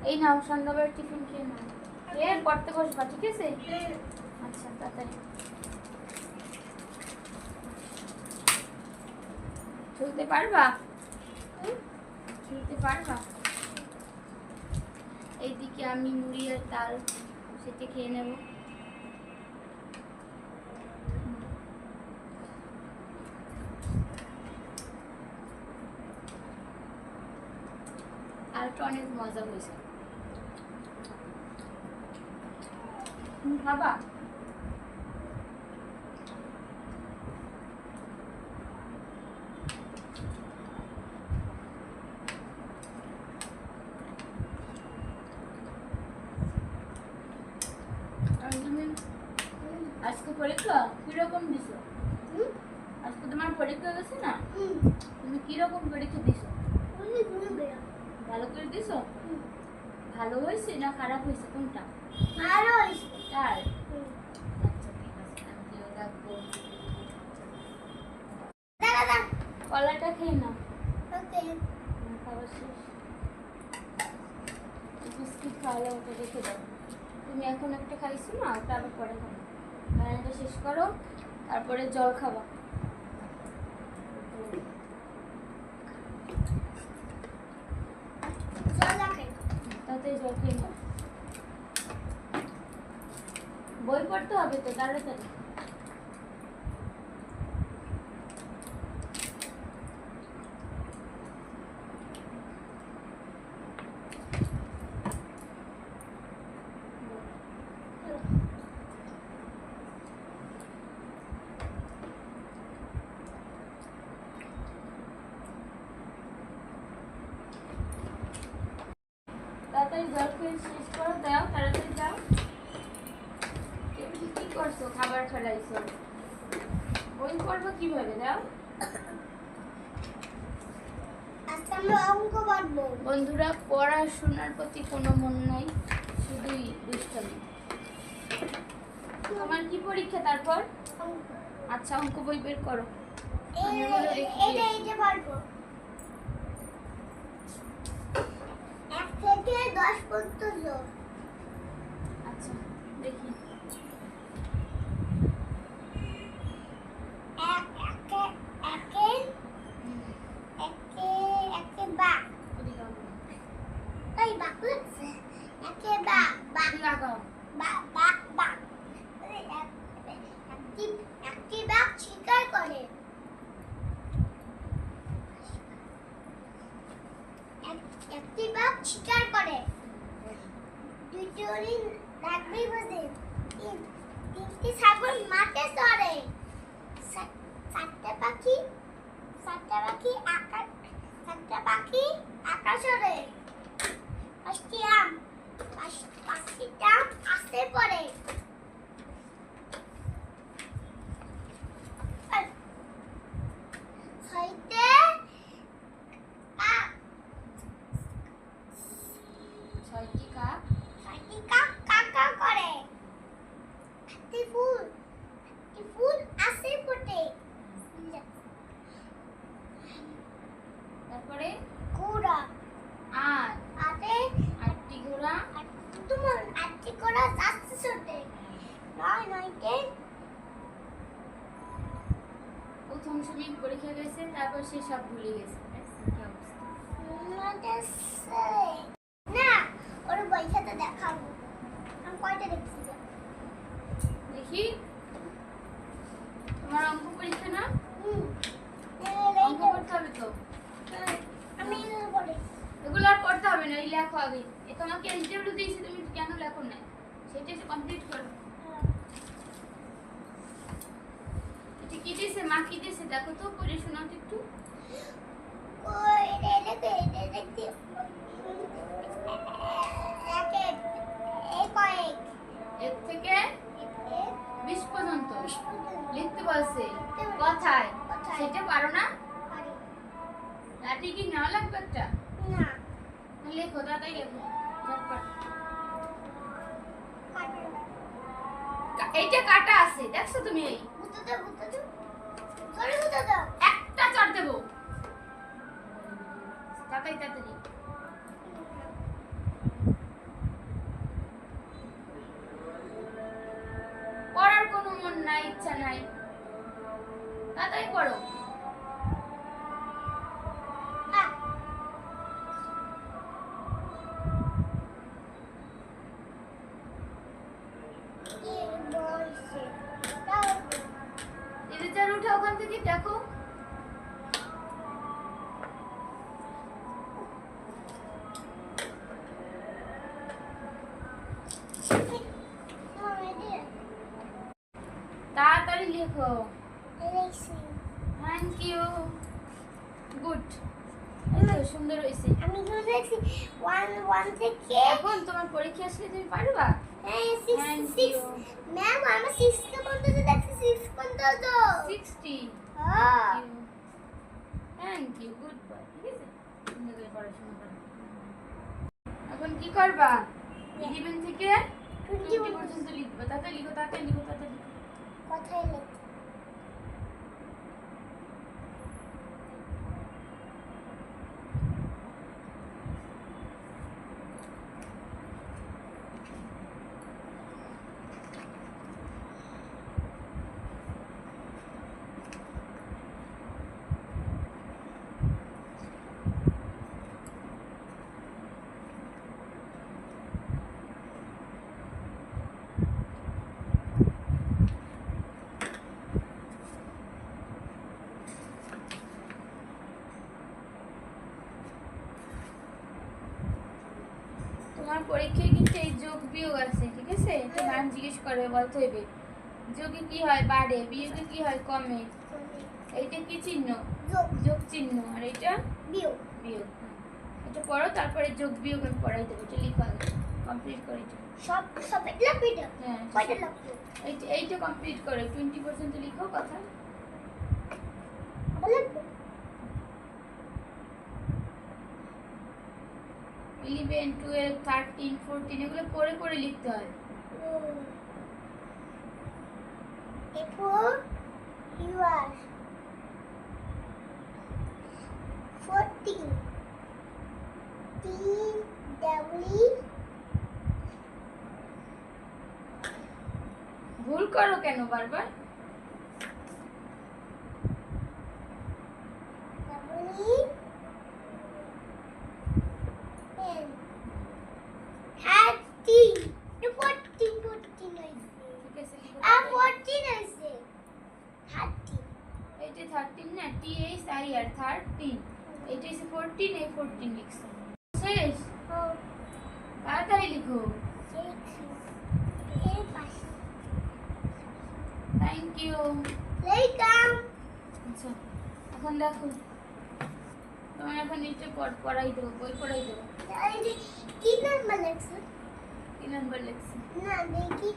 এই নাও সন্ধ্যাবেলার টিফিন খেয়ে নাও, খেয়ে পড়তে বসবা, ঠিক আছে? আচ্ছা তাড়াতাড়ি। চলতে পারবা? চলতে পারবা? এইদিকে আমি মুড়ি আর ডাল সেটা খেয়ে নেব। ডালটা অনেক মজা হয়েছে। খাবা? আজকে পরীক্ষা কিরকম দিছো? আজকে তোমার পরীক্ষা গেছে না? তুমি কিরকম পরীক্ষা দিছো? ভালো করে দিছো? ভালো হয়েছে না খারাপ হয়েছে, কোনটা? ভালো হয়েছে। তাই? আচ্ছা ঠিক আছে, আমি রাখবো। কলাটা খেয়ে নাও। ওকে। খাবার শেষ। বিস্কিট খাওয়ালে ওটা রেখে দাও। তুমি এখন একটা খাইছো না, ওটা আবার পরে খাবো। খাওয়াটা শেষ করো, তারপরে জল খাবা। তাড়াতাড়ি জল খেয়ে নাও। বই পড়তে হবে তো, তাড়াতাড়ি। তাড়াতাড়ি জল খেয়ে শেষ করো, দাও তাড়াতাড়ি যাও। কি করছো? খাবার খেলাইছো, বই পড়বো কিভাবে? দাও। আজকে আমরা অঙ্ক পড়বো। বন্ধুরা, পড়াশোনার প্রতি কোনো মন নাই, শুধুই দুষ্টামি। তোমার কি পরীক্ষা তারপর? আচ্ছা, অঙ্ক বই বের করো। এইটা পারবো। 1 থেকে 10 পর্যন্ত। আচ্ছা দেখি। একটি বাঘ শিকার করে। দুইটি হরিণ রাখবে বসে। তিনটি ছাগল মাঠে চড়ে। চারটা পাখি আকাশে ওড়ে। পাঁচটি আম আসতে পড়ে। ছয়টি কাক কাকা করে। একটি ফুল আসে ফোটে। তারপরে ঘোড়া আটে 8টি ঘোড়া। তোমার 8টি ঘোড়া যাচ্ছে ছোটে। নয়টে প্রথম শ্রেণীর পরীক্ষা গেছে, তারপর সে সব ভুলে গেছে। কি অবস্থা? না, ওর বই খাতা দেখাবো। আমি কয়টা দেখছি? দেখি। তোমার অঙ্ক পরীক্ষা না? অঙ্ক করতে হবে তো। আমি বলে এগুলো আর করতে হবে না, এই লেখো আগে। এ তোমাকে ইন্টারভিউ দিয়েছি, তুমি কেন লেখো না? সেটা কমপ্লিট করো। এটা কি দিয়েছে? মা কি দিয়েছে দেখো তো, পড়ে শোনাও তো একটু। এক থেকে 20 পর্যন্ত লিখতে বলছে। কথায় সেটা পারো না? লাঠি কি নেওয়া লাগবে একটা? না, লেখো, দাদাই লেখো ঝটপট। এইটা কাটা আছে, দেখছো তুমি? এই একটা চড় দেবো। তাড়াতাড়ি। তাড়াতাড়ি লেখো। লিখছি। Thank you. গুড। সুন্দর হয়েছে। আমি কি লিখছি 1 থেকে এখন তোমার পরীক্ষা আসলে তুমি পারবা? হ্যাঁ Thank 6 you. ম্যাম আমার 6 কে বলতে তো দেখছি 6 পর্যন্ত তো 60। হ্যাঁ থ্যাংক ইউ। Good boy. ঠিক আছে, সুন্দর করে পড়াশোনা করো। এখন কি করবা? 11 থেকে 20 পর্যন্ত লিখবা। তাতে লিখো, তাতে লিখো, তাতে লিখো। কথাই লিখ তোমার পরীক্ষায় কিন্তু এই যোগ বিয়োগ আছে, ঠিক আছে? এটা ম্যাম জিজ্ঞেস করে, বলতে হবে যোগে কি হয় বাড়ে, বিয়োগে কি হয় কমে। এইটা কি চিহ্ন? যোগ যোগ চিহ্ন। আর এটা বিয়োগ বিয়োগ। এটা পড়ো, তারপরে যোগ বিয়োগ আমি পড়াই দেবো। এটা লিখো আগে, কমপ্লিট করে এটা। সব সব লাপিটা হ্যাঁ, কয়টা লাপি এইটা কমপ্লিট করে 20% লিখো কথা। বলে 11, 12, 13, 14 এগুলো করে করে লিখতে হয়। এরপর you are 14 T W ভুল করো কেন বারবার? W N 30 14 14 হইছে ঠিক আছে, লিখো। আর 14 হইছে 30 এইটা 13 না, THIR 13। এইটা হচ্ছে 14, এই 14 লিখছো। শেষ। তাড়াতাড়ি লিখো। এর পাশে থ্যাংক ইউ। ওয়েলকাম আচ্ছা, এখন দেখো তোমার এখন নিচে পড়াই দেবো, বই পড়াই দেবো। এই যে কি নাম্বার লেখছো 3 নাম্বার লিখছি। না দেখি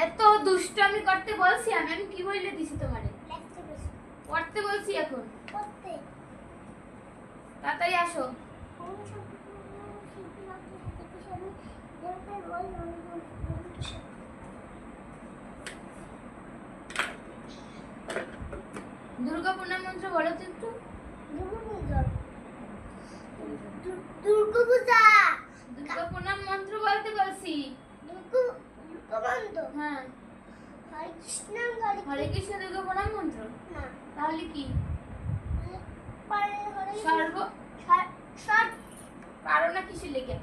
এত দুষ্টামি করতে বলছি আমি? আমি কি বলে দিছি তোমারে? লেখতে বসে পড়তে বলছি এখন। করতে তাড়াতাড়ি আসো। কোন শব্দ শিখতে লাগতে সাথে সাথে দেখতে বল দুর্গা প্রণাম মন্ত্র বলো তো একটু। দুর্গাপূজা দুর্গা প্রণাম মন্ত্র বলতে বলছি। দুর্গাবন্ধ হ্যাঁ, হরে কৃষ্ণ হরে কৃষ্ণ দুর্গা প্রণাম মন্ত্র। না তাহলে কি? পরে হরে সর্ব সর্ব পারো না কিছু লেগে?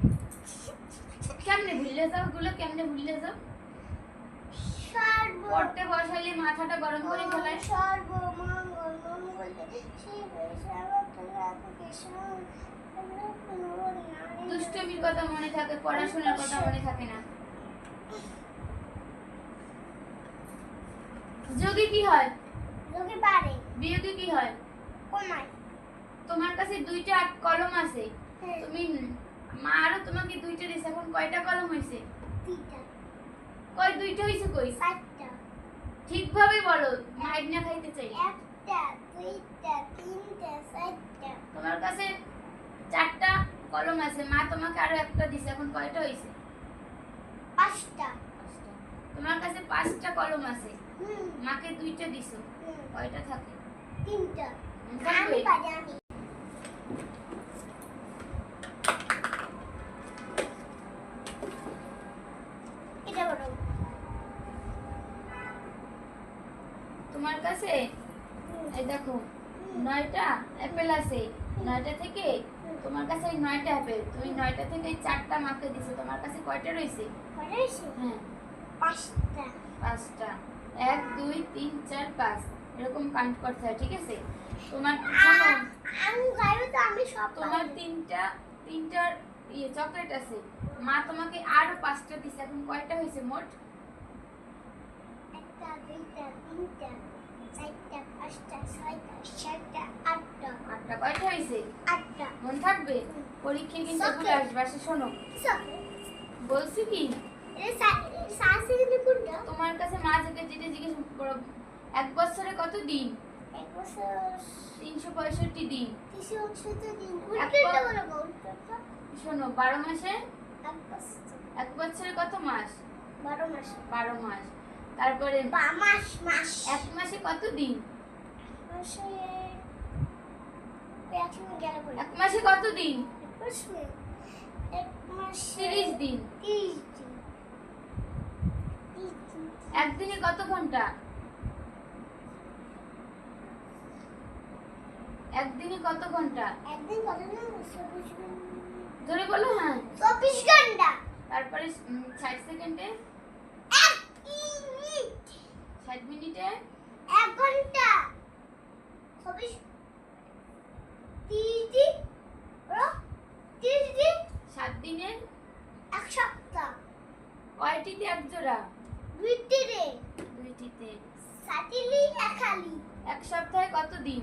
কেমনে ভুললে যাও গুলো, কেমনে ভুললে যাও? সর্ব পড়তে বসালে মাথাটা গরম করে ফেলায়। সর্বমঙ্গল মঙ্গলে শিবে সর্বত্র কৃষ্ণ দুষ্টমির কথা মনে থাকে, পড়াশোনার কথা মনে থাকে না। যোগে কি হয়? যোগে পারে বিয়োগে কি হয়? কমায় তোমার কাছে দুইটা কলম আছে, হ্যাঁ তুমি মা আরো তোমাকে দুইটা দিছে, এখন কয়টা কলম হইছে? তিনটা কয় দুইটা হইছে কই? চারটা ঠিকভাবে বলো, মাইর না খাইতে চাই। একটা দুইটা তিনটা চারটা তোমার কাছে 4টা কলম আছে, মা তোমাকে আরো একটা দিছে, এখন কয়টা হইছে? পাঁচটা তোমার কাছে 5টা কলম আছে, হুম মাকে 2টা দিছো, হুম কয়টা থাকে? তিনটা অ্যান্সার আমি কই? পারি আমি এটা বলো তোমার কাছে হুম, এই দেখো হুম, 9টা অ্যাপেল আছে, 9টা থেকে তোমার কাছে এই 9টা অ্যাপেল, তুমি 9টা থেকে এই 4টা মাকে দিছো, তোমার কাছে কয়টা রইছে? কয়টা হয়েছে? হ্যাঁ, পাঁচটা 5টা। 1 2 3 4 5 এরকম কাউন্ট করতে হয়, ঠিক আছে? তোমার শোনো, আমি গাইবো তো আমি সব তোমার তিনটার চকলেট আছে, মা তোমাকে আরো 5টা দিছে, এখন কয়টা হয়েছে মোট? 1 2 3 4 5 6 7 8 8টা কয়টা হয়েছে? 8টা। মন থাকবে? পরীক্ষায় কিন্তু সব ভুলে আসবে। আসে শোনো, বলছি কি তোমার কাছে মা যেটা যেটা জিজ্ঞেস করো, 1 বছরে কত দিন? 1 বছর 365 দিন। 365 দিন। এক উল্টোটা বছর। বলো, উল্টোটা। শোনো, 12 মাসে 1 বছর 1 বছরে কত মাস? 12 মাস। 12 মাস। তারপরে মাস 1 মাসে কত দিন? মাসে একদিন গেল বলে। 1 মাসে কত দিন? 1 মাসে 30 দিন। 30 দিন। 30 দিন। একদিনে কত ঘন্টা? একদিনে কত ঘন্টা? একদিন কত দিন? 24 ঘন্টা। ধরে বলো। হ্যাঁ। 24 ঘন্টা। তারপরে 60 সেকেন্ডে, 1 মিনিট। 60 মিনিটে, 1 ঘন্টা। 24 30 দিন। বলো 30 দিন। 7 দিনে, 1 সপ্তাহ। কয়টিতে এক জোড়া? 2 দিনে। 2টিতে। 7 দিন একালি। 1 সপ্তাহে কত দিন?